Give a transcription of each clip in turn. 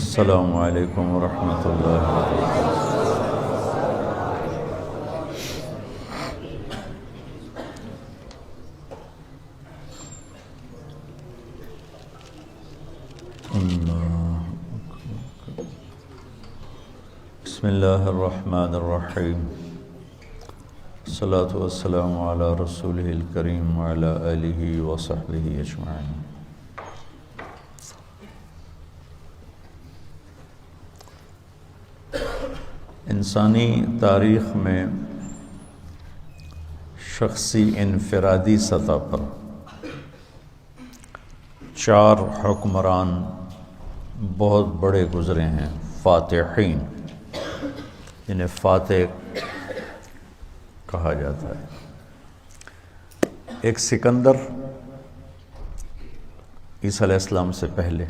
السلام علیکم ورحمۃ اللہ وبرکاتہ۔ بسم اللہ الرحمن الرحیم، الصلاۃ والسلام علی رسولہ الکریم وعلی آلہ وصحبہ اجمعین۔ انسانی تاریخ میں شخصی انفرادی سطح پر 4 حکمران بہت بڑے گزرے ہیں، فاتحین، جنہیں فاتح کہا جاتا ہے۔ ایک سکندر عیسیٰ علیہ السلام سے پہلے،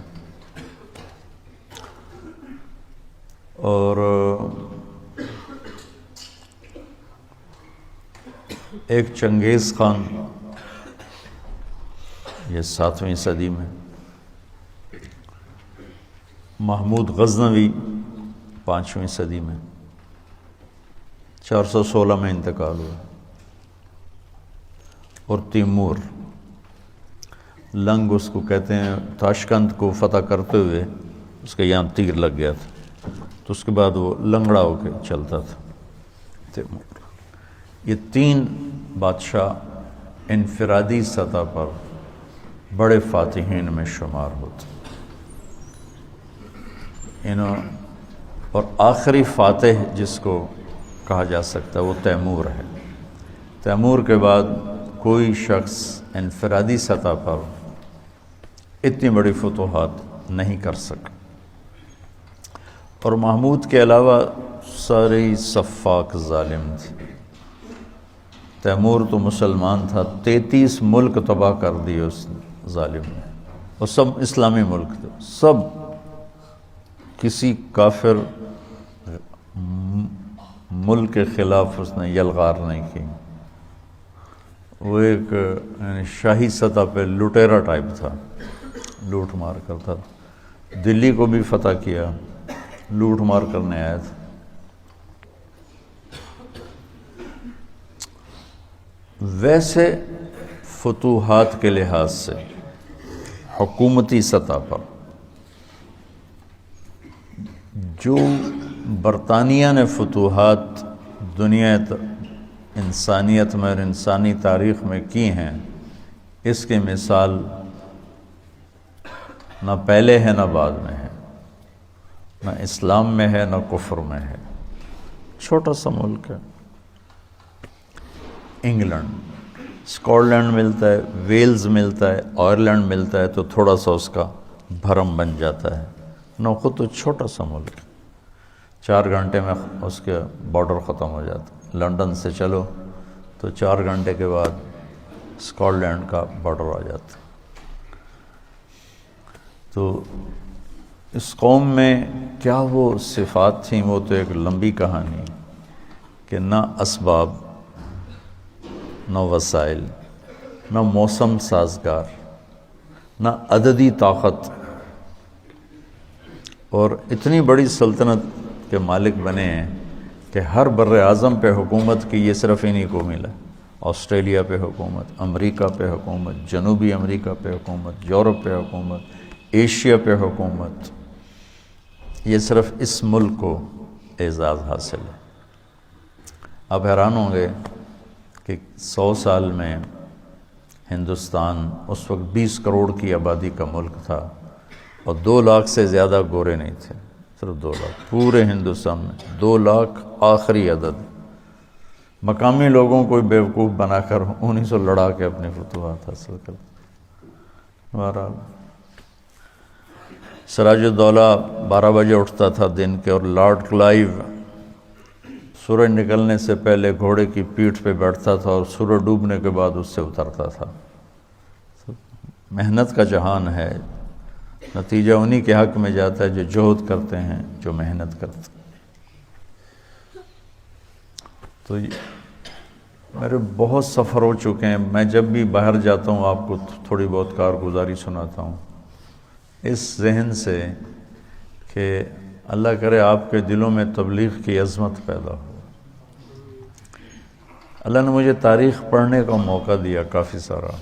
اور ایک چنگیز خان، یہ 7ویں صدی میں، محمود غزنوی 5ویں صدی میں، 416 میں انتقال ہوا، اور تیمور لنگ اس کو کہتے ہیں، تاشقند کو فتح کرتے ہوئے اس کے یہاں تیر لگ گیا تھا، تو اس کے بعد وہ لنگڑا ہو کے چلتا تھا تیمور۔ یہ 3 بادشاہ انفرادی سطح پر بڑے فاتحین میں شمار ہوتے، اور آخری فاتح جس کو کہا جا سکتا ہے وہ تیمور ہے۔ تیمور کے بعد کوئی شخص انفرادی سطح پر اتنی بڑی فتوحات نہیں کر سکا، اور محمود کے علاوہ سارے سفاک ظالم تھے۔ تیمور تو مسلمان تھا، 33 ملک تباہ کر دیے اس ظالم نے، اور سب اسلامی ملک تھے، سب، کسی کافر ملک کے خلاف اس نے یلغار نہیں کی۔ وہ ایک شاہی سطح پہ لٹیرا ٹائپ تھا، لوٹ مار کرتا تھا، دلی کو بھی فتح کیا، لوٹ مار کرنے آیا تھا۔ ویسے فتوحات کے لحاظ سے حکومتی سطح پر جو برطانیہ نے فتوحات دنیا انسانیت میں اور انسانی تاریخ میں کی ہیں، اس کی مثال نہ پہلے ہے نہ بعد میں ہے، نہ اسلام میں ہے نہ کفر میں ہے۔ چھوٹا سا ملک ہے، انگلینڈ، اسکاٹ لینڈ ملتا ہے، ویلز ملتا ہے، آئرلینڈ ملتا ہے، تو تھوڑا سا اس کا بھرم بن جاتا ہے۔ نہ خود تو چھوٹا سا ملک، 4 گھنٹے میں اس کے بارڈر ختم ہو جاتا۔ لندن سے چلو تو 4 گھنٹے کے بعد اسکاٹ لینڈ کا بارڈر آ جاتا۔ تو اس قوم میں کیا وہ صفات تھیں، وہ تو ایک لمبی کہانی، کہ نہ اسباب، نہ وسائل، نہ موسم سازگار، نہ عددی طاقت، اور اتنی بڑی سلطنت کے مالک بنے ہیں کہ ہر بر اعظم پہ حکومت کی یہ صرف انہی کو ملا۔ آسٹریلیا پہ حکومت، امریکہ پہ حکومت، جنوبی امریکہ پہ حکومت، یورپ پہ حکومت، ایشیا پہ حکومت، یہ صرف اس ملک کو اعزاز حاصل ہے۔ آپ حیران ہوں گے کہ 100 سال میں ہندوستان اس وقت 20 کروڑ کی آبادی کا ملک تھا، اور 2 لاکھ سے زیادہ گورے نہیں تھے، صرف 2 لاکھ پورے ہندوستان میں، 2 لاکھ آخری عدد۔ مقامی لوگوں کو بیوقوف بنا کر انہیں سے لڑا کے اپنی فتوحات حاصل کر۔ بہرحال سراج الدولہ 12 بجے اٹھتا تھا دن کے، اور لارڈ کلائیو سورج نکلنے سے پہلے گھوڑے کی پیٹھ پہ بیٹھتا تھا، اور سورج ڈوبنے کے بعد اس سے اترتا تھا۔ محنت کا جہان ہے، نتیجہ انہی کے حق میں جاتا ہے جو جہد کرتے ہیں، جو محنت کرتے ہیں۔ تو میرے بہت سفر ہو چکے ہیں، میں جب بھی باہر جاتا ہوں آپ کو تھوڑی بہت کارگزاری سناتا ہوں، اس ذہن سے کہ اللہ کرے آپ کے دلوں میں تبلیغ کی عظمت پیدا ہو۔ اللہ نے مجھے تاریخ پڑھنے کا موقع دیا کافی سارا۔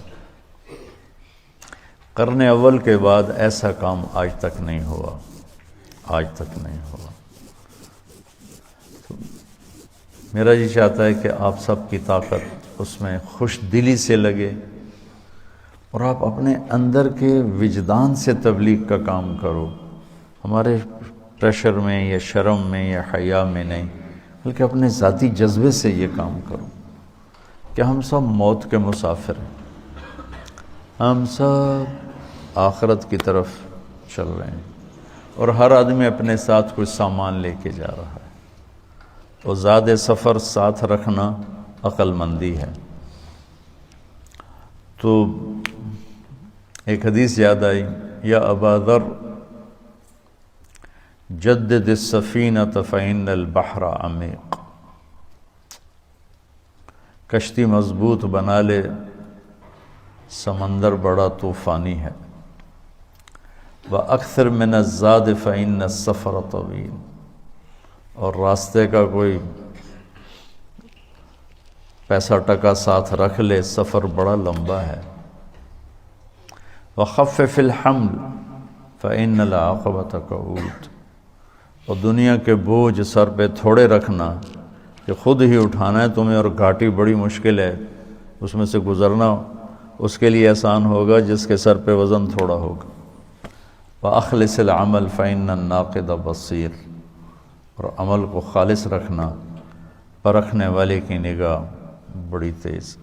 قرن اول کے بعد ایسا کام آج تک نہیں ہوا، آج تک نہیں ہوا۔ تو میرا جی چاہتا ہے کہ آپ سب کی طاقت اس میں خوش دلی سے لگے اور آپ اپنے اندر کے وجدان سے تبلیغ کا کام کرو، ہمارے پریشر میں یا شرم میں یا حیا میں نہیں، بلکہ اپنے ذاتی جذبے سے یہ کام کرو کہ ہم سب موت کے مسافر ہیں، ہم سب آخرت کی طرف چل رہے ہیں اور ہر آدمی اپنے ساتھ کچھ سامان لے کے جا رہا ہے، تو زاد سفر ساتھ رکھنا عقل مندی ہے۔ تو ایک حدیث یاد آئی، یا ابا ذر جدد السفینۃ فإن البحر عمیق، کشتی مضبوط بنا لے، سمندر بڑا طوفانی ہے۔ وَأَكْثِرْ مِنَ الزَّادِ فَإِنَّ السَّفَرَ طَوِيلٌ، اور راستے کا کوئی پیسہ ٹکا ساتھ رکھ لے، سفر بڑا لمبا ہے۔ وَخَفِّفِ الْحَمْلِ فَإِنَّ الْعَاقِبَةَ كَؤُودٌ، اور دنیا کے بوجھ سر پہ تھوڑے رکھنا کہ خود ہی اٹھانا ہے تمہیں، اور گھاٹی بڑی مشکل ہے، اس میں سے گزرنا اس کے لیے آسان ہوگا جس کے سر پہ وزن تھوڑا ہوگا۔ وَأَخْلِصِ الْعَمَلَ فَإِنَّ النَّاقِدَ بَصِيرٌ، اور عمل کو خالص رکھنا، پرکھنے والے کی نگاہ بڑی تیز۔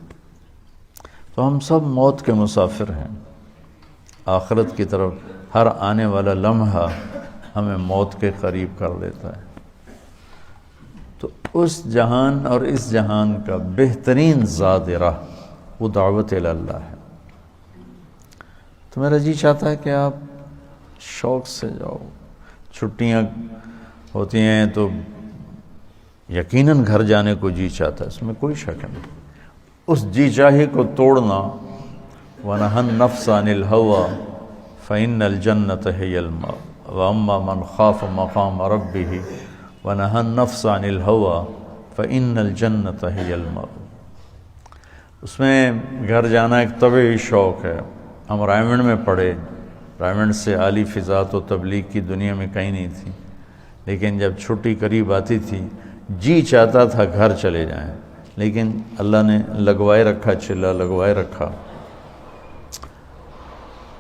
تو ہم سب موت کے مسافر ہیں، آخرت کی طرف ہر آنے والا لمحہ ہمیں موت کے قریب کر دیتا ہے۔ تو اس جہان اور اس جہان کا بہترین زاد راہ وہ دعوت اللہ ہے۔ تو میرا جی چاہتا ہے کہ آپ شوق سے جاؤ، چھٹیاں ہوتی ہیں تو یقیناً گھر جانے کو جی چاہتا ہے، اس میں کوئی شک نہیں۔ اس جی چاہے کو توڑنا، وَنَهَى النَّفْسَ عَنِ الْهَوَىٰ فَإِنَّ الْجَنَّةَ هِيَ الْمَأْوَىٰ وَأَمَّا مَنْ خَافَ مَقَامَ رَبِّهِ وَنَهَى النَّفْسَ عَنِ الْهَوَىٰ فَإِنَّ الْجَنَّةَ هِيَ الْمَأْوَىٰ۔ اس میں گھر جانا ایک طبعی شوق ہے۔ ہم رائمنڈ میں پڑھے، رائمنڈ سے عالی فضا تو تبلیغ کی دنیا میں کہیں نہیں تھی، لیکن جب چھٹی قریب آتی تھی جی چاہتا تھا گھر چلے جائیں، لیکن اللہ نے لگوائے رکھا، چلا لگوائے رکھا۔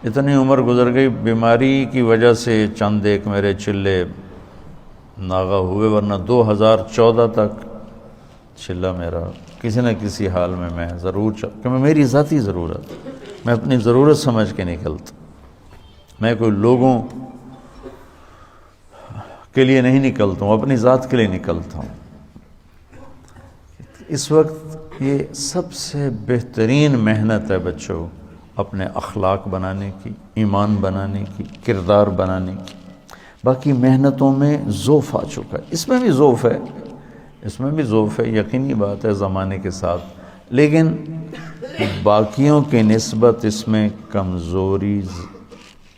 اتنی عمر گزر گئی، بیماری کی وجہ سے چند ایک میرے چلے ناغہ ہوئے، ورنہ 2014 تک چلا میرا کسی نہ کسی حال میں میں ضرور کہ میری ذاتی ضرورت، میں اپنی ضرورت سمجھ کے نکلتا، میں کوئی لوگوں کے لیے نہیں نکلتا ہوں، اپنی ذات کے لیے نکلتا ہوں۔ اس وقت یہ سب سے بہترین محنت ہے بچوں، اپنے اخلاق بنانے کی، ایمان بنانے کی، کردار بنانے کی۔ باقی محنتوں میں ذوف آ چکا ہے، اس میں بھی ذوف ہے، اس میں بھی ذوف ہے، یقینی بات ہے زمانے کے ساتھ، لیکن باقیوں کی نسبت اس میں کمزوری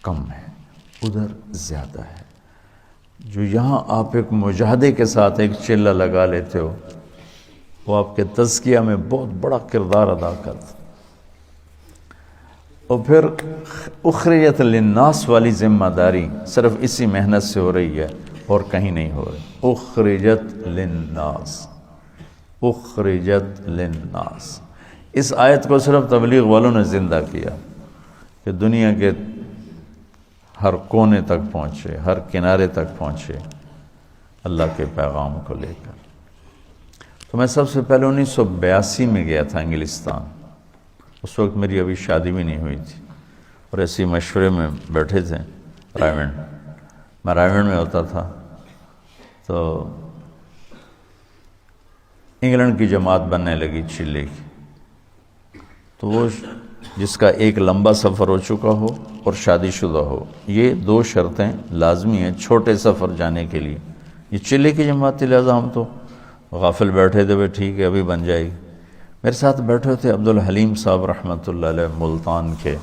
کم ہے، ادھر زیادہ ہے۔ جو یہاں آپ ایک مجاہدے کے ساتھ ایک چلہ لگا لیتے ہو، وہ آپ کے تزکیہ میں بہت بڑا کردار ادا کرتا۔ اور پھر اخرجت للناس والی ذمہ داری صرف اسی محنت سے ہو رہی ہے اور کہیں نہیں ہو رہی۔ اخرجت للناس، اخرجت للناس، اس آیت کو صرف تبلیغ والوں نے زندہ کیا کہ دنیا کے ہر کونے تک پہنچے، ہر کنارے تک پہنچے اللہ کے پیغام کو لے کر۔ تو میں سب سے پہلے 1982 میں گیا تھا انگلستان، اس وقت میری ابھی شادی بھی نہیں ہوئی تھی، اور ایسی مشورے میں بیٹھے تھے رائمنڈ، میں رائمنڈ میں ہوتا تھا، تو انگلینڈ کی جماعت بننے لگی چلے کی، تو وہ جس کا ایک لمبا سفر ہو چکا ہو اور شادی شدہ ہو، یہ دو شرطیں لازمی ہیں چھوٹے سفر جانے کے لیے۔ یہ چلے کی جماعت تھی، لہٰذا ہم تو غافل بیٹھے تھے، ٹھیک ہے ابھی بن جائے گی۔ میرے ساتھ بیٹھے تھے عبدالحلیم صاحب رحمۃ اللہ علیہ، ملتان کے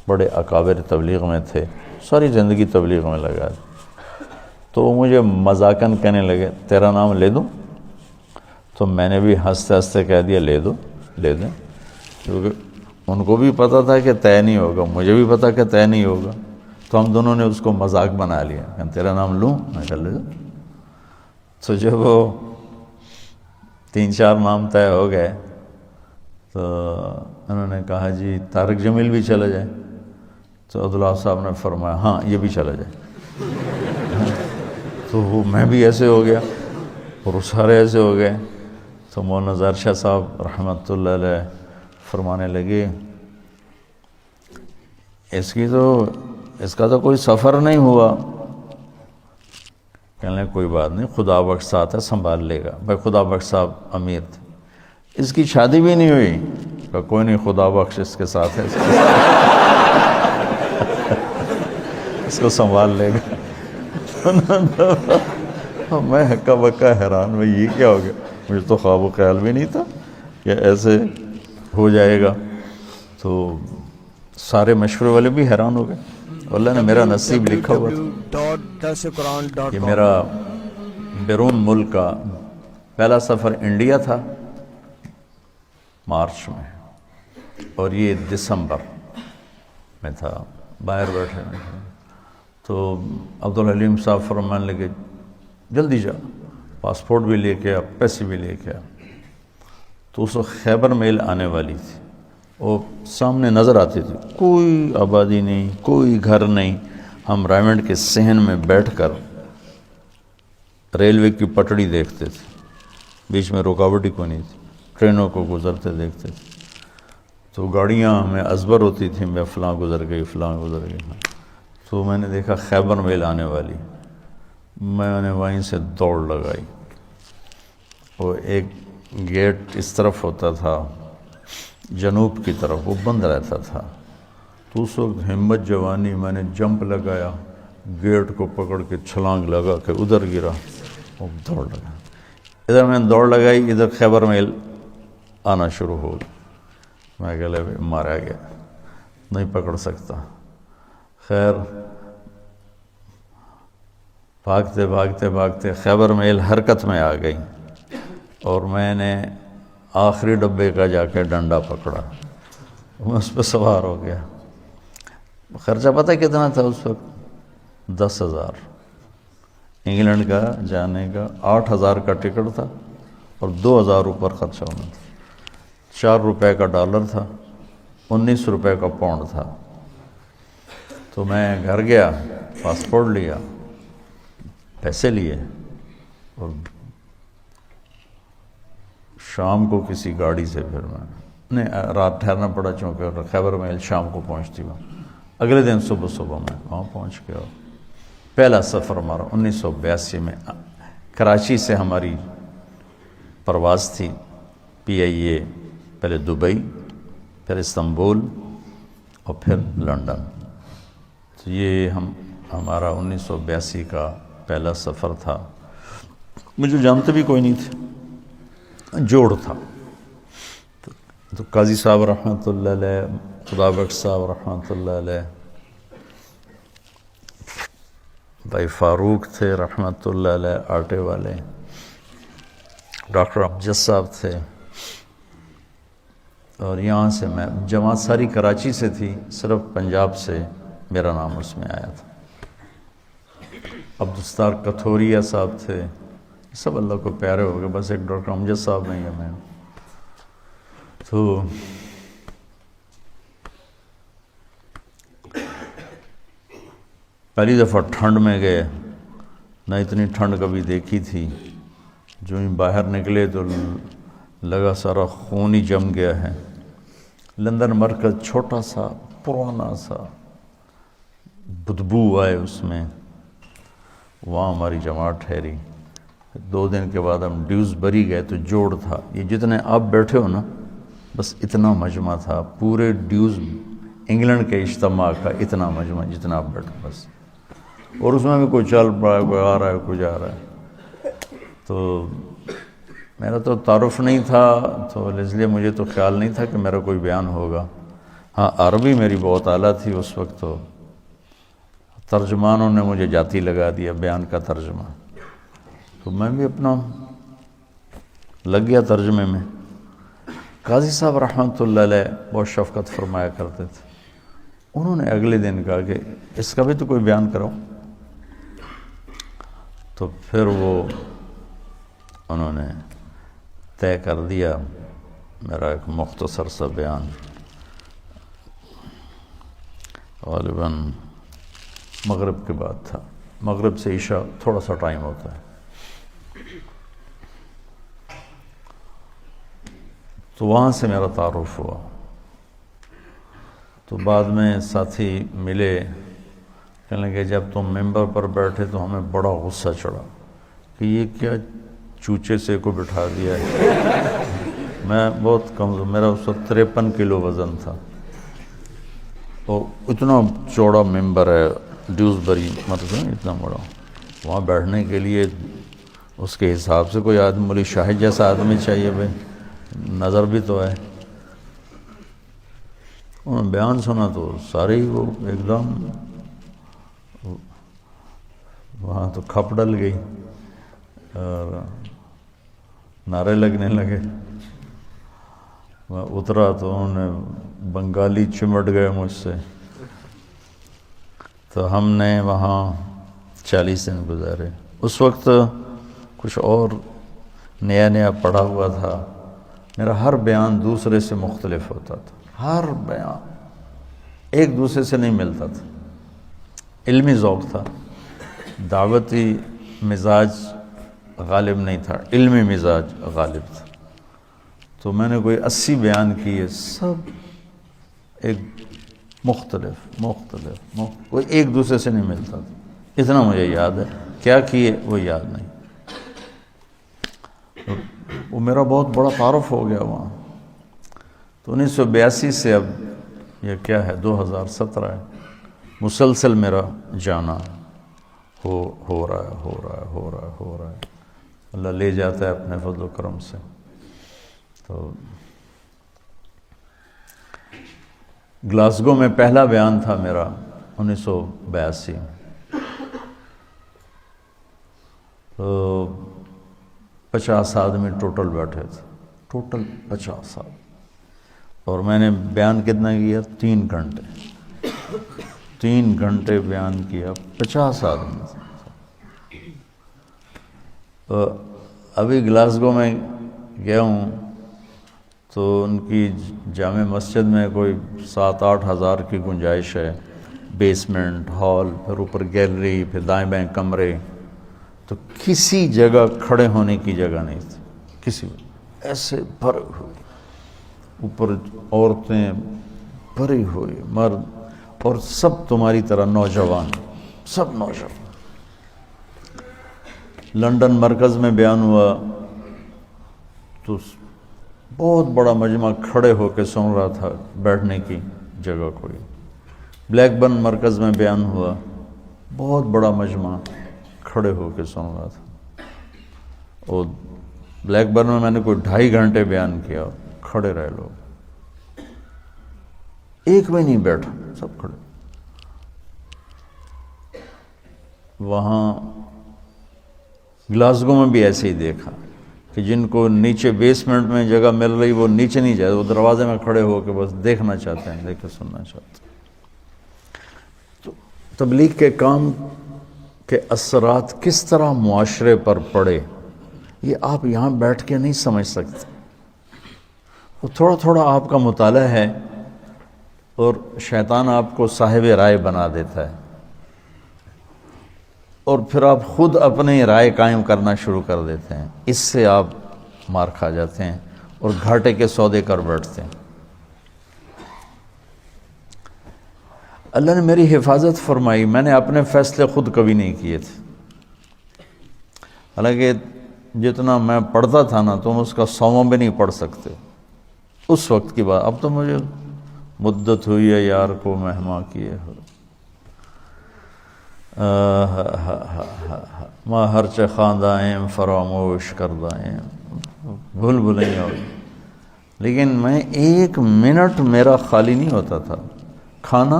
بڑے اکابر تبلیغ میں تھے، ساری زندگی تبلیغ میں لگا۔ تو وہ مجھے مذاقاً کہنے لگے تیرا نام لے دوں؟ تو میں نے بھی ہنستے ہنستے کہہ دیا لے دو، لے دیں، کیونکہ ان کو بھی پتہ تھا کہ طے نہیں ہوگا، مجھے بھی پتہ کہ طے نہیں ہوگا، تو ہم دونوں نے اس کو مذاق بنا لیا کہ تیرا نام لوں؟ میں کہا لے دو۔ تو جب وہ 3-4 نام طے ہو گئے تو انہوں نے کہا جی طارق جمیل بھی چلا جائے؟ تو عبداللہ صاحب نے فرمایا ہاں یہ بھی چلا جائے۔ تو وہ میں بھی ایسے ہو گیا اور وہ سارے ایسے ہو گئے۔ تو مولانا ظاہر شاہ صاحب رحمۃ اللہ علیہ فرمانے لگے اس کا تو کوئی سفر نہیں ہوا۔ کہنے لگے کوئی بات نہیں، خدا بخش ساتھ ہے، سنبھال لے گا۔ بھائی خدا بخش صاحب امیر تھے، اس کی شادی بھی نہیں ہوئی، کہا کوئی نہیں خدا بخش اس کے ساتھ ہے، اس کو سنبھال لے گا۔ میں ہکا بکا حیران، میں یہ کیا ہو گیا؟ مجھے تو خواب و خیال بھی نہیں تھا کہ ایسے ہو جائے گا۔ تو سارے مشورے والے بھی حیران ہو گئے۔ اللہ نے میرا نصیب لکھا ہوا تھا کہ میرا بیرون ملک کا پہلا سفر انڈیا تھا مارچ میں، اور یہ دسمبر میں تھا، باہر بیٹھے میں تھے۔ تو عبدالحلیم صاحب فرمانے لگے جلدی جا، پاسپورٹ بھی لے کے آ، پیسے بھی لے کے آ۔ تو اس وقت خیبر میل آنے والی تھی، وہ سامنے نظر آتی تھی، کوئی آبادی نہیں، کوئی گھر نہیں۔ ہم رائمنڈ کے صحن میں بیٹھ کر ریلوے کی پٹڑی دیکھتے تھے، بیچ میں رکاوٹ ہی کوئی نہیں تھی، ٹرینوں کو گزرتے دیکھتے تھے۔ تو گاڑیاں ہمیں ازبر ہوتی تھیں، میں فلاں گزر گئی، فلاں گزر گئی۔ تو میں نے دیکھا خیبر میل آنے والی، میں نے وہیں سے دوڑ لگائی۔ وہ ایک گیٹ اس طرف ہوتا تھا جنوب کی طرف، وہ بند رہتا تھا۔ تو اس وقت ہمت جوانی میں نے جمپ لگایا، گیٹ کو پکڑ کے چھلانگ لگا کے ادھر گرا اور دوڑ لگا۔ ادھر میں نے دوڑ لگائی، ادھر خیبر میل آنا شروع ہو گیا۔ میں کہا لے مارا گیا، نہیں پکڑ سکتا۔ خیر بھاگتے بھاگتے بھاگتے خیبر میل حرکت میں آ گئی، اور میں نے آخری ڈبے کا جا کے ڈنڈا پکڑا، میں اس پہ سوار ہو گیا۔ خرچہ پتہ کتنا تھا اس وقت؟ 10,000 انگلینڈ کا جانے کا، 8,000 کا ٹکٹ تھا اور 2,000 اوپر خرچہ ہونا تھا۔ 4 روپے کا ڈالر تھا، 19 روپے کا پاؤنڈ تھا۔ تو میں گھر گیا، پاسپورٹ لیا، پیسے لیے، اور شام کو کسی گاڑی سے پھر میں رات ٹھہرنا پڑا، چونکہ خیبر میل شام کو پہنچتی ہوں۔ اگلے دن صبح میں وہاں پہنچ گیا۔ پہلا سفر ہمارا 1982 میں کراچی سے ہماری پرواز تھی، PIA، پہلے دبئی، پھر استنبول اور پھر لنڈن۔ تو یہ ہمارا 1982 کا پہلا سفر تھا۔ مجھے جانتے بھی کوئی نہیں تھے، جوڑ تھا۔ تو قاضی صاحب رحمۃ اللہ علیہ، خدا بخش صاحب رحمۃ اللہ علیہ، بھائی فاروق تھے رحمۃ اللہ علیہ آٹے والے، ڈاکٹر امجد صاحب تھے، اور یہاں سے میں جماعت ساری کراچی سے تھی، صرف پنجاب سے میرا نام اس میں آیا تھا۔ عبدالستار کتھوریا صاحب تھے، سب اللہ کو پیارے ہو گئے، بس ایک ڈاکٹر امجد صاحب نہیں ہے میں۔ تو پہلی دفعہ ٹھنڈ میں گئے، نہ اتنی ٹھنڈ کبھی دیکھی تھی۔ جو ہی باہر نکلے تو لگا سارا خون ہی جم گیا ہے۔ لندن مرکز چھوٹا سا پرانا سا، بدبو آئے اس میں، وہاں ہماری جماعت ٹھہری۔ 2 دن کے بعد ہم ڈیوزبری گئے تو جوڑ تھا، یہ جتنے آپ بیٹھے ہو نا، بس اتنا مجمع تھا، پورے ڈیوز انگلینڈ کے اجتماع کا اتنا مجمع جتنا آپ بیٹھے بس، اور اس میں بھی کوئی چل پڑا ہے، کوئی آ رہا ہے، کوئی جا رہا ہے۔ تو میرا تو تعارف نہیں تھا، تو اس لیے مجھے تو خیال نہیں تھا کہ میرا کوئی بیان ہوگا۔ ہاں عربی میری بہت اعلیٰ تھی اس وقت، تو ترجمانوں نے مجھے جاتی لگا دیا بیان کا ترجمہ، تو میں بھی اپنا لگ گیا ترجمے میں۔ قاضی صاحب رحمۃ اللہ علیہ بہت شفقت فرمایا کرتے تھے، انہوں نے اگلے دن کہا کہ اس کا بھی تو کوئی بیان کرو، تو پھر وہ انہوں نے طے کر دیا میرا ایک مختصر سا بیان، غالباً مغرب کے بعد تھا، مغرب سے عشاء تھوڑا سا ٹائم ہوتا ہے۔ تو وہاں سے میرا تعارف ہوا، تو بعد میں ساتھی ملے، کہنے لگے جب تم ممبر پر بیٹھے تو ہمیں بڑا غصہ چڑھا کہ یہ کیا چوچے سے کو بٹھا دیا ہے۔ میں بہت کمزور، میرا اس وقت 53 کلو وزن تھا، اور اتنا چوڑا ممبر ہے ڈیوزبری، مطلب اتنا بڑا، وہاں بیٹھنے کے لیے اس کے حساب سے کوئی آدمی، مولی شاہد جیسا آدمی چاہیے بھائی، نظر بھی تو ہے۔ انہوں نے بیان سنا تو سارے ہی وہ ایک دم وہاں تو کھپ ڈل گئی اور نعرے لگنے لگے۔ میں اترا تو انہوں نے بنگالی چمٹ گئے مجھ سے، تو ہم نے وہاں 40 دن گزارے۔ اس وقت کچھ اور نیا نیا پڑھا ہوا تھا، میرا ہر بیان دوسرے سے مختلف ہوتا تھا، ہر بیان ایک دوسرے سے نہیں ملتا تھا۔ علمی ذوق تھا، دعوتی مزاج غالب نہیں تھا، علمی مزاج غالب تھا۔ تو میں نے کوئی 80 بیان کیے، سب ایک مختلف کوئی ایک دوسرے سے نہیں ملتا تھا۔ اتنا مجھے یاد ہے، کیا کیے وہ یاد نہیں۔ وہ میرا بہت بڑا تعارف ہو گیا وہاں۔ تو 1982 سے اب یہ کیا ہے 2017 ہے، مسلسل میرا جانا ہو رہا ہے، اللہ لے جاتا ہے اپنے فضل و کرم سے۔ تو گلاسگو میں پہلا بیان تھا میرا 1982 میں، تو 50 آدمی ٹوٹل بیٹھے تھے، ٹوٹل 50 آدمی، اور میں نے بیان کتنا کیا؟ 3 گھنٹے 3 گھنٹے بیان کیا، 50 آدمی۔ ابھی گلاسگو میں گیا ہوں تو ان کی جامع مسجد میں کوئی 7-8 ہزار کی گنجائش ہے، بیسمنٹ، ہال، پھر اوپر گیلری، پھر دائیں بائیں کمرے، تو کسی جگہ کھڑے ہونے کی جگہ نہیں تھی، کسی ایسے بھرے ہوئے، اوپر عورتیں بھری ہوئی، مرد، اور سب تمہاری طرح نوجوان، سب نوجوان۔ لندن مرکز میں بیان ہوا تو بہت بڑا مجمع کھڑے ہو کے سن رہا تھا، بیٹھنے کی جگہ کوئی۔ بلیک برن مرکز میں بیان ہوا، بہت بڑا مجمع کھڑے ہو کے سن رہا تھا، اور بلیک برن میں نے کوئی 2.5 گھنٹے بیان کیا، کھڑے رہے لوگ، ایک بھی نہیں بیٹھا، سب کھڑے۔ وہاں گلاسگو میں بھی ایسے ہی دیکھا کہ جن کو نیچے بیسمنٹ میں جگہ مل رہی وہ نیچے نہیں جائے، وہ دروازے میں کھڑے ہو کے بس دیکھنا چاہتے ہیں، دیکھ کے سننا چاہتے ہیں۔ تو تبلیغ کے کام کے اثرات کس طرح معاشرے پر پڑے، یہ آپ یہاں بیٹھ کے نہیں سمجھ سکتے۔ وہ تھوڑا تھوڑا آپ کا مطالعہ ہے، اور شیطان آپ کو صاحب رائے بنا دیتا ہے، اور پھر آپ خود اپنی رائے قائم کرنا شروع کر دیتے ہیں، اس سے آپ مار کھا جاتے ہیں اور گھاٹے کے سودے کر بیٹھتے ہیں۔ اللہ نے میری حفاظت فرمائی، میں نے اپنے فیصلے خود کبھی نہیں کیے تھے، حالانکہ جتنا میں پڑھتا تھا نا تم اس کا 100واں بھی نہیں پڑھ سکتے اس وقت کی بات۔ اب تو مجھے مدت ہوئی ہے یار کو مہما کیے ہو، ماں ہر چہ خواندائیں فراموش کردائیں، بھول بھلیں ہوئی، لیکن میں 1 منٹ میرا خالی نہیں ہوتا تھا، کھانا،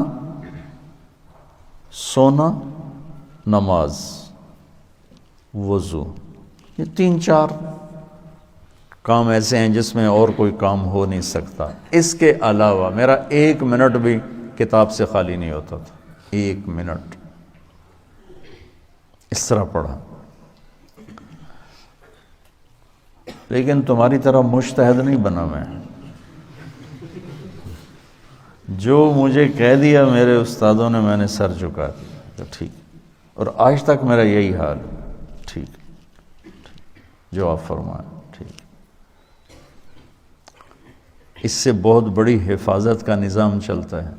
سونا، نماز، وضو، یہ 3-4 کام ایسے ہیں جس میں اور کوئی کام ہو نہیں سکتا۔ اس کے علاوہ میرا 1 منٹ بھی کتاب سے خالی نہیں ہوتا تھا، 1 منٹ اس طرح پڑھا۔ لیکن تمہاری طرح مجتہد نہیں بنا میں، جو مجھے کہہ دیا میرے استادوں نے میں نے سر جھکا دیا تو ٹھیک، اور آج تک میرا یہی حال ہے، ٹھیک جو آپ فرمائیں ٹھیک۔ اس سے بہت بڑی حفاظت کا نظام چلتا ہے۔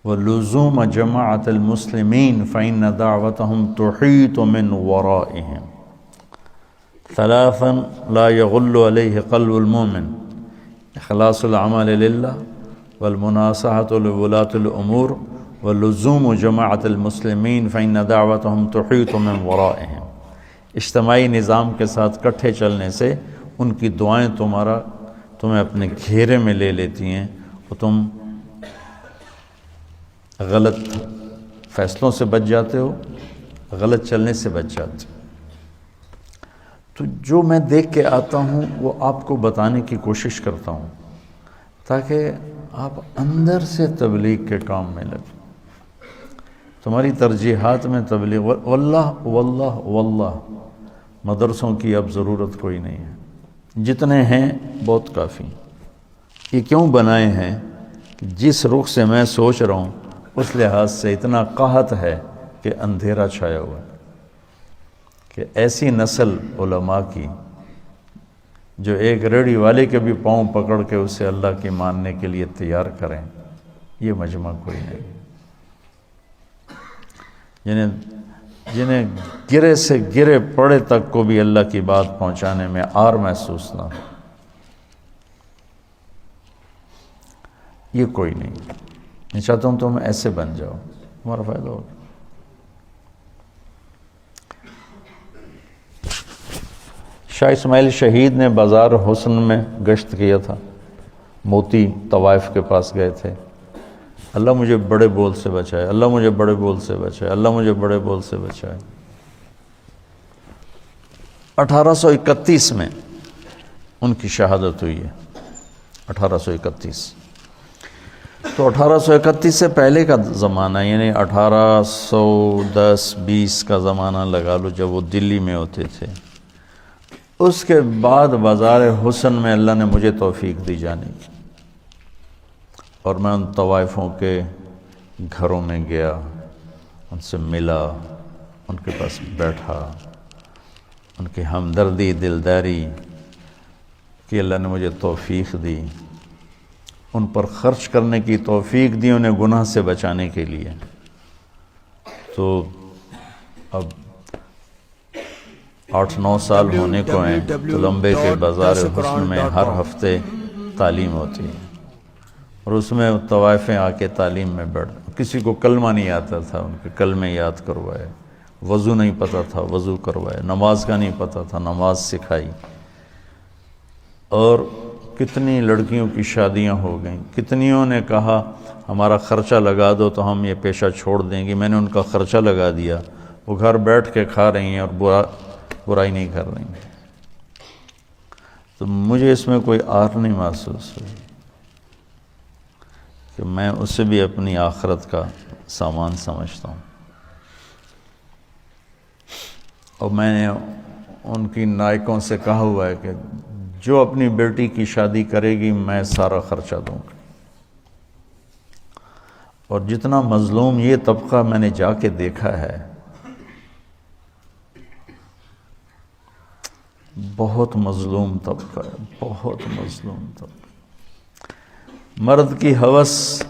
وَلُزُومَ جَمَاعَةِ الْمُسْلِمِينَ فَإِنَّ دَعْوَتَهُمْ تُحِيطُ مِنْ وَرَائِهِمْ 3 لا يغل عليه قلب المؤمن: اخلاص العمل للہ، والمناصحة لولاة الأمور، ولزوم جماعة المسلمین فإن دعوتهم تحیط من ورائهم۔ اجتماعی نظام کے ساتھ کٹھے چلنے سے ان کی دعائیں تمہیں اپنے گھیرے میں لے لیتی ہیں، اور تم غلط فیصلوں سے بچ جاتے ہو، غلط چلنے سے بچ جاتے ہو۔ تو جو میں دیکھ کے آتا ہوں وہ آپ کو بتانے کی کوشش کرتا ہوں تاکہ آپ اندر سے تبلیغ کے کام میں لگیں۔ تمہاری ترجیحات میں تبلیغ، واللہ واللہ واللہ مدرسوں کی اب ضرورت کوئی نہیں ہے، جتنے ہیں بہت کافی۔ یہ کیوں بنائے ہیں کہ جس رخ سے میں سوچ رہا ہوں اس لحاظ سے اتنا قحط ہے کہ اندھیرا چھایا ہوا ہے، کہ ایسی نسل علماء کی جو ایک ریڑھی والے کے بھی پاؤں پکڑ کے اسے اللہ کی ماننے کے لیے تیار کریں، یہ مجمع کوئی نہیں۔ جنہیں گرے سے گرے پڑے تک کو بھی اللہ کی بات پہنچانے میں آر محسوس نہ ہو، یہ کوئی نہیں۔ میں چاہتا ہوں تم ایسے بن جاؤ، تمہارا فائدہ ہوگا۔ شاہ اسماعیل شہید نے بازار حسن میں گشت کیا تھا، موتی طوائف کے پاس گئے تھے۔ اللہ مجھے بڑے بول سے بچائے، اللہ مجھے بڑے بول سے بچائے، اللہ مجھے بڑے بول سے بچائے۔ 1831 میں ان کی شہادت ہوئی ہے، 1831۔ تو 1831 سے پہلے کا زمانہ، یعنی 1810-20 کا زمانہ لگا لو، جب وہ دلی میں ہوتے تھے۔ اس کے بعد بازار حسن میں اللہ نے مجھے توفیق دی جانے کی، اور میں ان طوائفوں کے گھروں میں گیا، ان سے ملا، ان کے پاس بیٹھا، ان کی ہمدردی دلداری کی اللہ نے مجھے توفیق دی، ان پر خرچ کرنے کی توفیق دی، انہیں گناہ سے بچانے کے لیے۔ تو اب 8-9 سال ہونے کو ہیں، کولمبے کے بازار حسن میں ہر ہفتے تعلیم ہوتی ہے، اور اس میں طوائفیں آ کے تعلیم میں بیٹھ، کسی کو کلمہ نہیں آتا تھا، ان کے کلمے یاد کروائے، وضو نہیں پتہ تھا وضو کروائے، نماز کا نہیں پتہ تھا نماز سکھائی، اور کتنی لڑکیوں کی شادیاں ہو گئیں۔ کتنیوں نے کہا ہمارا خرچہ لگا دو تو ہم یہ پیشہ چھوڑ دیں گے، میں نے ان کا خرچہ لگا دیا، وہ گھر بیٹھ کے کھا رہی ہیں اور برائی نہیں کر رہی ہیں۔ تو مجھے اس میں کوئی آر نہیں محسوس ہوئی کہ میں اسے بھی اپنی آخرت کا سامان سمجھتا ہوں، اور میں نے ان کی نائکوں سے کہا ہوا ہے کہ جو اپنی بیٹی کی شادی کرے گی میں سارا خرچہ دوں گا۔ اور جتنا مظلوم یہ طبقہ میں نے جا کے دیکھا ہے، بہت مظلوم طبقہ ہے، بہت مظلوم طبقہ۔ مرد کی ہوس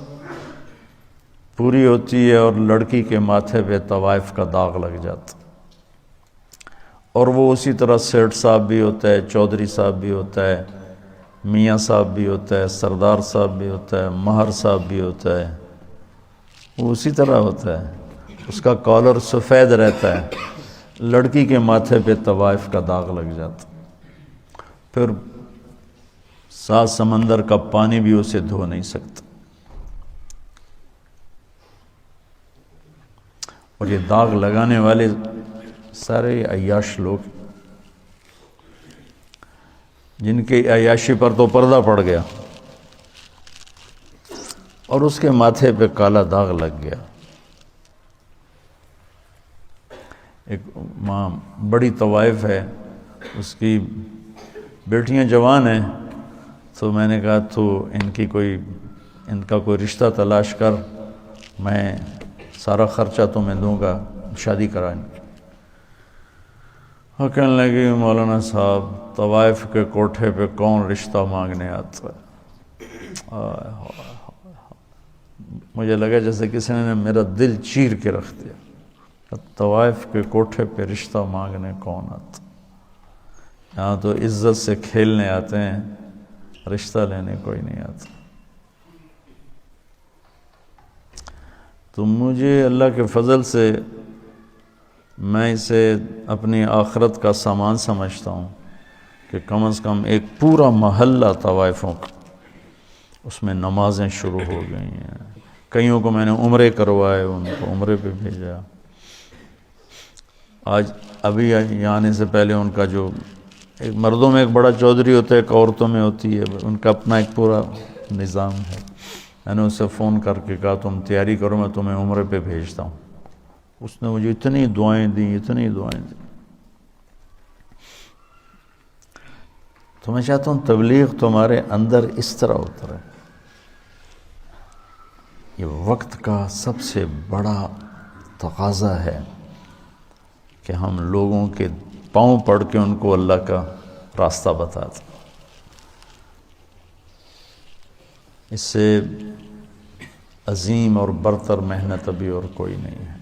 پوری ہوتی ہے اور لڑکی کے ماتھے پہ طوائف کا داغ لگ جاتا، اور وہ اسی طرح سیٹھ صاحب بھی ہوتا ہے، چودھری صاحب بھی ہوتا ہے، میاں صاحب بھی ہوتا ہے، سردار صاحب بھی ہوتا ہے، مہر صاحب بھی ہوتا ہے، وہ اسی طرح ہوتا ہے، اس کا کالر سفید رہتا ہے، لڑکی کے ماتھے پہ طوائف کا داغ لگ جاتا، پھر 7 سمندر کا پانی بھی اسے دھو نہیں سکتا۔ اور یہ داغ لگانے والے سارے عیاش لوگ، جن کے عیاشی پر تو پردہ پڑ گیا اور اس کے ماتھے پہ کالا داغ لگ گیا۔ ایک ماں بڑی طوائف ہے، اس کی بیٹیاں جوان ہیں، تو میں نے کہا تو ان کا کوئی رشتہ تلاش کر، میں سارا خرچہ تمہیں دوں گا، شادی کرائیں۔ اور کہنے لگی مولانا صاحب طوائف کے کوٹھے پہ کون رشتہ مانگنے آتا ہے؟ مجھے لگا جیسے کسی نے میرا دل چیر کے رکھ دیا۔ طوائف کے کوٹھے پہ رشتہ مانگنے کون آتا؟ یہاں تو عزت سے کھیلنے آتے ہیں، رشتہ لینے کوئی نہیں آتا۔ تو مجھے اللہ کے فضل سے میں اسے اپنی آخرت کا سامان سمجھتا ہوں کہ کم از کم ایک پورا محلہ طوائفوں کا، اس میں نمازیں شروع ہو گئی ہیں، کئیوں کو میں نے عمرے کروائے، ان کو عمرے پہ بھیجا۔ آج ابھی یہاں آنے سے پہلے ان کا جو ایک مردوں میں ایک بڑا چودھری ہوتا ہے، ایک عورتوں میں ہوتی ہے، ان کا اپنا ایک پورا نظام ہے۔ میں نے اسے فون کر کے کہا تم تیاری کرو، میں تمہیں عمرے پہ بھیجتا ہوں۔ اس نے مجھے اتنی دعائیں دیں، اتنی دعائیں دیں۔ تو میں چاہتا ہوں تبلیغ تمہارے اندر اس طرح اترے۔ یہ وقت کا سب سے بڑا تقاضا ہے کہ ہم لوگوں کے پاؤں پڑھ کے ان کو اللہ کا راستہ بتا دیں۔ اس سے عظیم اور برتر محنت ابھی اور کوئی نہیں ہے۔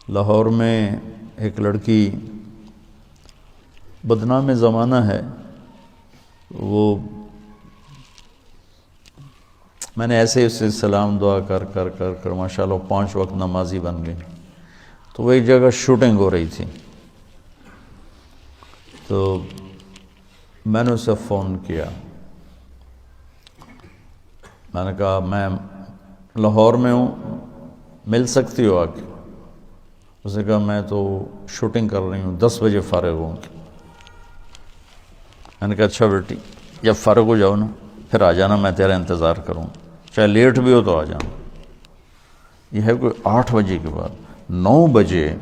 لاہور میں ایک لڑکی، بدنام زمانہ ہے، وہ میں نے ایسے اسے سلام دعا کر ماشاءاللہ 5 وقت نمازی بن گئی۔ تو وہ ایک جگہ شوٹنگ ہو رہی تھی، تو میں نے اسے فون کیا، میں نے کہا میں لاہور میں ہوں، مل سکتی ہو آ کے؟ اس نے کہا میں تو شوٹنگ کر رہی ہوں، 10 بجے فارغ ہوں گی۔ میں نے کہا اچھا بیٹی، جب فارغ ہو جاؤ نا پھر آ جانا، میں تیرا انتظار کروں، چاہے لیٹ بھی ہو تو آ جانا۔ یہ ہے کوئی 8 بجے کے بعد۔ 9 بجے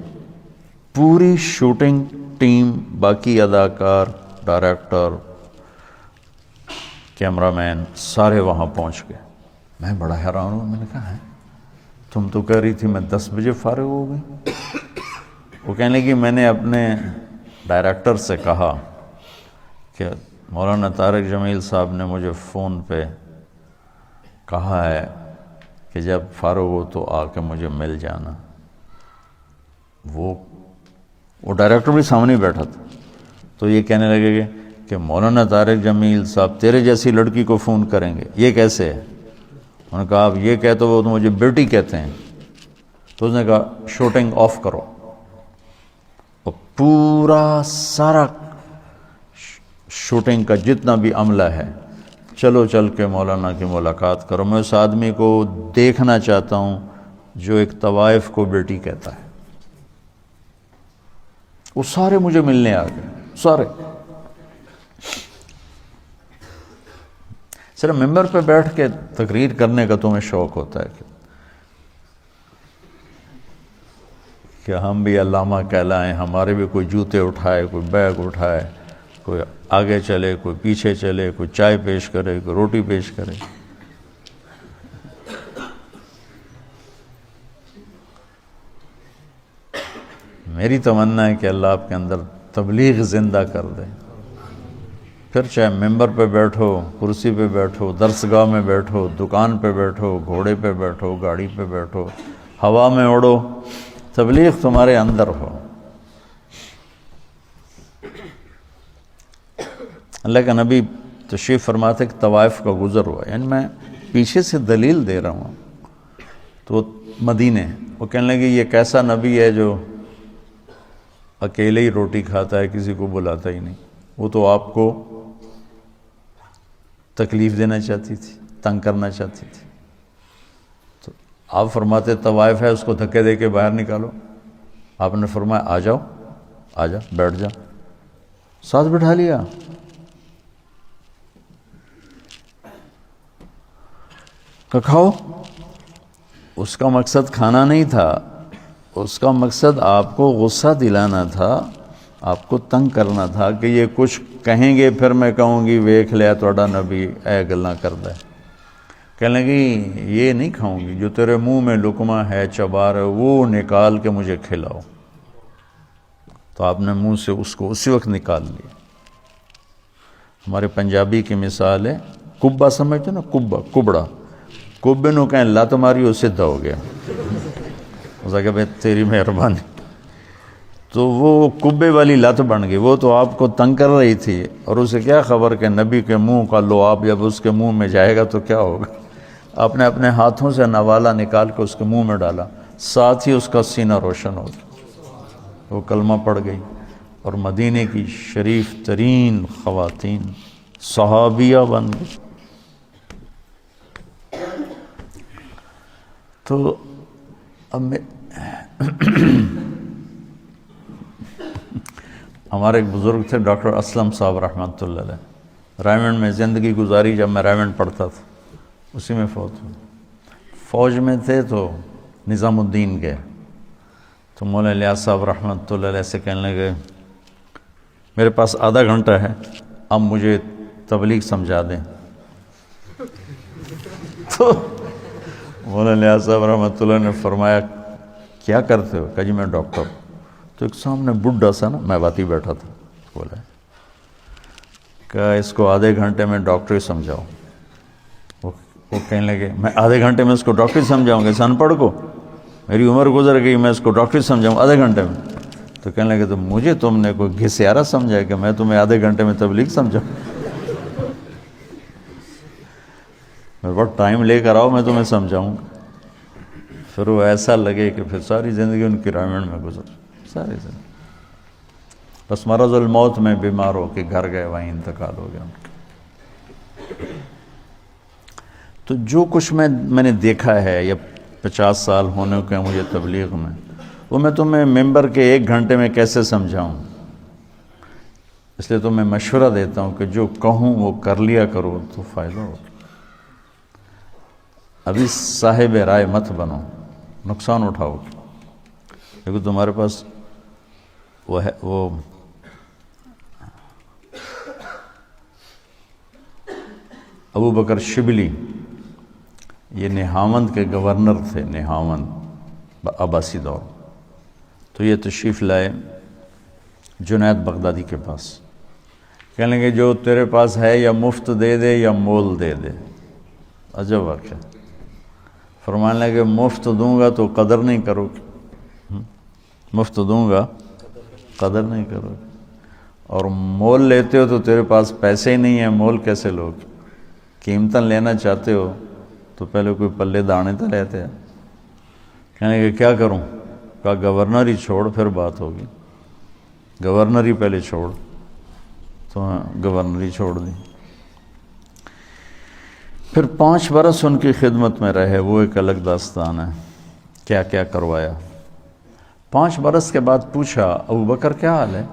پوری شوٹنگ ٹیم، باقی اداکار، ڈائریکٹر، کیمرہ مین سارے وہاں پہنچ گئے۔ میں بڑا حیران ہوں، میں نے کہا ہے تم تو کہہ رہی تھی میں 10 بجے فارغ ہو گئی۔ وہ کہنے لگی میں نے اپنے ڈائریکٹر سے کہا کہ مولانا طارق جمیل صاحب نے مجھے فون پہ کہا ہے کہ جب فارغ ہو تو آ کے مجھے مل جانا۔ وہ ڈائریکٹر بھی سامنے بیٹھا تھا، تو یہ کہنے لگے کہ مولانا طارق جمیل صاحب تیرے جیسی لڑکی کو فون کریں گے، یہ کیسے ہے؟ انہوں نے کہا آپ یہ کہتے ہو تو مجھے بیٹی کہتے ہیں۔ تو اس نے کہا شوٹنگ آف کرو، اور پورا سارا شوٹنگ کا جتنا بھی عملہ ہے، چلو چل کے مولانا کی ملاقات کرو۔ میں اس آدمی کو دیکھنا چاہتا ہوں جو ایک طوائف کو بیٹی کہتا ہے۔ وہ سارے مجھے ملنے آ گئے، سارے۔ صرف ممبر پہ بیٹھ کے تقریر کرنے کا تمہیں شوق ہوتا ہے کہ ہم بھی علامہ کہلائیں، ہمارے بھی کوئی جوتے اٹھائے، کوئی بیگ اٹھائے، کوئی آگے چلے، کوئی پیچھے چلے، کوئی چائے پیش کرے، کوئی روٹی پیش کرے۔ میری تمنا ہے کہ اللہ آپ کے اندر تبلیغ زندہ کر دے۔ پھر چاہے ممبر پہ بیٹھو، کرسی پہ بیٹھو، درسگاہ میں بیٹھو، دکان پہ بیٹھو، گھوڑے پہ بیٹھو، گاڑی پہ بیٹھو، ہوا میں اڑو، تبلیغ تمہارے اندر ہو۔ اللہ کا نبی تشریف فرماتے کہ طوائف کا گزر ہوا، یعنی میں پیچھے سے دلیل دے رہا ہوں، تو مدینے وہ کہنے لگے یہ کیسا نبی ہے جو اکیلے ہی روٹی کھاتا ہے، کسی کو بلاتا ہی نہیں؟ وہ تو آپ کو تکلیف دینا چاہتی تھی، تنگ کرنا چاہتی تھی. تو آپ فرماتے طوائف ہے اس کو دھکے دے کے باہر نکالو. آپ نے فرمایا آ جاؤ، آ جا، بیٹھ جا. ساتھ بٹھا لیا. کہ کھاؤ. اس کا مقصد کھانا نہیں تھا، اس کا مقصد آپ کو غصہ دلانا تھا، آپ کو تنگ کرنا تھا کہ یہ کچھ کہیں گے پھر میں کہوں گی ویکھ لیا توڑا نبی اے گلاں کردا ہے. کہنے لگی یہ نہیں کھاؤں گی، جو تیرے منہ میں لقمہ ہے چبا رہے وہ نکال کے مجھے کھلاؤ. تو آپ نے منہ سے اس کو اسی وقت نکال لیا. ہمارے پنجابی کی مثال ہے، کبا سمجھتے نا، کبا، کبڑا. کبے نو کہیں لت ماری وہ سدھا ہو گیا. اس نے کہا بھائی تیری مہربانی. تو وہ کبے والی لت بن گئی. وہ تو آپ کو تنگ کر رہی تھی، اور اسے کیا خبر کہ نبی کے منہ کا لعاب جب اس کے منہ میں جائے گا تو کیا ہوگا. آپ نے اپنے ہاتھوں سے نوالا نکال کے اس کے منہ میں ڈالا، ساتھ ہی اس کا سینہ روشن ہو گیا. وہ کلمہ پڑھ گئی اور مدینے کی شریف ترین خواتین صحابیہ بن گئی. تو اب ہمارے ایک بزرگ تھے ڈاکٹر اسلم صاحب رحمۃ اللہ علیہ، رائمنڈ میں زندگی گزاری. جب میں رائمنڈ پڑھتا تھا اسی میں فوت ہوئے. فوج میں تھے تو نظام الدین گئے تو مولانا الیاس صاحب رحمۃ اللہ علیہ سے کہنے لگے میرے پاس آدھا گھنٹہ ہے، اب مجھے تبلیغ سمجھا دیں. تو مولانا الیاس صاحب رحمۃ اللہ نے فرمایا کیا کرتے ہو؟ کہا جی میں ڈاکٹر. تو ایک سامنے بڈھا سا نا میں باتی بیٹھا تھا، بولا کہ اس کو آدھے گھنٹے میں ڈاکٹری سمجھاؤ. وہ کہنے لگے میں آدھے گھنٹے میں اس کو ڈاکٹری سمجھاؤں گا، اس ان پڑھ کو میری عمر گزر گئی، میں اس کو ڈاکٹری سمجھاؤں آدھے گھنٹے میں. تو کہنے لگے تو مجھے تم نے کوئی گھسیارا سمجھا کہ میں تمہیں آدھے گھنٹے میں تبلیغ سمجھاؤں؟ میرے پاس ٹائم لے کر آؤ، میں تمہیں سمجھاؤں گا. پھر وہ ایسا لگے کہ پھر ساری زندگی ان کی رائمنڈ میں گزر، ساری زندگی. بس مرض الموت میں بیمار ہو کے گھر گئے، وہیں انتقال ہو گیا ان کا. تو جو کچھ میں نے دیکھا ہے یا 50 سال ہونے کے مجھے تبلیغ میں، وہ میں تمہیں ممبر کے 1 گھنٹے میں کیسے سمجھاؤں. اس لیے تو میں مشورہ دیتا ہوں کہ جو کہوں وہ کر لیا کرو تو فائدہ ہو. ابھی صاحب رائے مت بنو، نقصان اٹھاؤ گے. کیونکہ تمہارے پاس وہ ابو بکر شبلی، یہ نہاوند کے گورنر تھے، نہاوند عباسی دور. تو یہ تشریف لائے جنید بغدادی کے پاس. کہنے لگے جو تیرے پاس ہے یا مفت دے دے یا مول دے دے. عجب واقعہ. فرمانے لگے مفت دوں گا تو قدر نہیں کرو گے، مفت دوں گا قدر نہیں کرو گے، اور مول لیتے ہو تو تیرے پاس پیسے ہی نہیں ہیں، مول کیسے لوگ. قیمتاً لینا چاہتے ہو تو پہلے کوئی پلے دانے تو لیتے ہیں. کہنے کہ کیا کروں؟ کہا گورنر ہی چھوڑ پھر بات ہوگی. گورنر ہی پہلے چھوڑ. تو گورنر ہی چھوڑ دی. پھر 5 برس ان کی خدمت میں رہے، وہ ایک الگ داستان ہے کیا کیا کروایا. 5 برس کے بعد پوچھا ابو بکر کیا حال ہے؟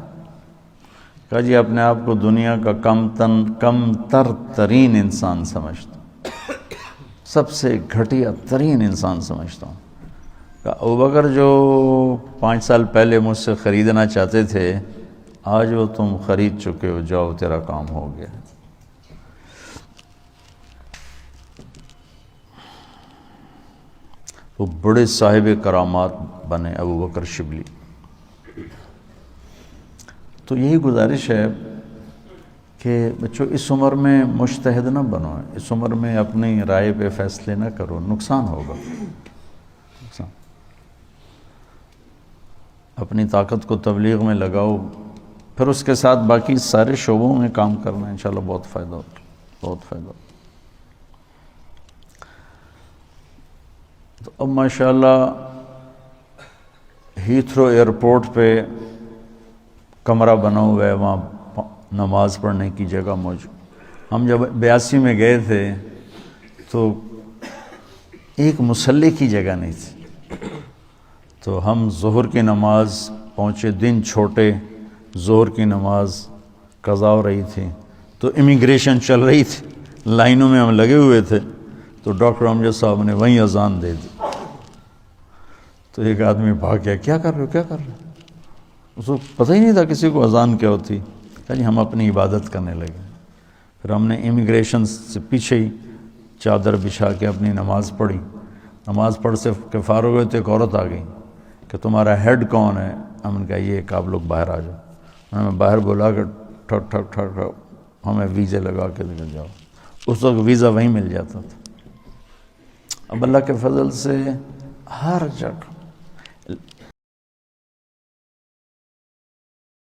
کہا جی اپنے آپ کو دنیا کا کم تر ترین انسان سمجھتا ہوں، سب سے گھٹیا ترین انسان سمجھتا ہوں. کہا ابو بکر جو 5 سال پہلے مجھ سے خریدنا چاہتے تھے آج وہ تم خرید چکے ہو، جاؤ تیرا کام ہو گیا. وہ بڑے صاحب کرامات بنے ابو بکر شبلی. تو یہی گزارش ہے کہ بچوں اس عمر میں مجتہد نہ بنو، اس عمر میں اپنی رائے پہ فیصلے نہ کرو، نقصان ہوگا. اپنی طاقت کو تبلیغ میں لگاؤ، پھر اس کے ساتھ باقی سارے شعبوں میں کام کرنا، انشاءاللہ بہت فائدہ ہوگا، بہت فائدہ ہوگا. تو اب ماشاءاللہ ہیتھرو ایئرپورٹ پہ کمرہ بنا ہوا ہے، وہاں نماز پڑھنے کی جگہ موجود. ہم جب 82 میں گئے تھے تو ایک مصلی کی جگہ نہیں تھی. تو ہم ظہر کی نماز پہنچے، دن چھوٹے، ظہر کی نماز قضا ہو رہی تھی، تو امیگریشن چل رہی تھی، لائنوں میں ہم لگے ہوئے تھے. تو ڈاکٹر امجد صاحب نے وہیں اذان دے دی. تو ایک آدمی بھاگ گیا، کیا کر رہے ہو کیا کر رہے ہو؟ اس کو پتہ ہی نہیں تھا کسی کو اذان کیا ہوتی. کہ جی ہم اپنی عبادت کرنے لگے. پھر ہم نے امیگریشن سے پیچھے ہی چادر بچھا کے اپنی نماز پڑھی. نماز پڑھ سے کہ فارغ ہوئے تو ایک عورت آ گئی کہ تمہارا ہیڈ کون ہے؟ ہم نے کہا یہ کہ آپ لوگ باہر آ جاؤ. انہوں نے باہر بولا کہ ٹھک ٹھک ٹھک ٹھک ہمیں ویزے لگا کے نکل جاؤ. اس وقت ویزا وہیں مل جاتا تھا. اب اللہ کے فضل سے ہر جگہ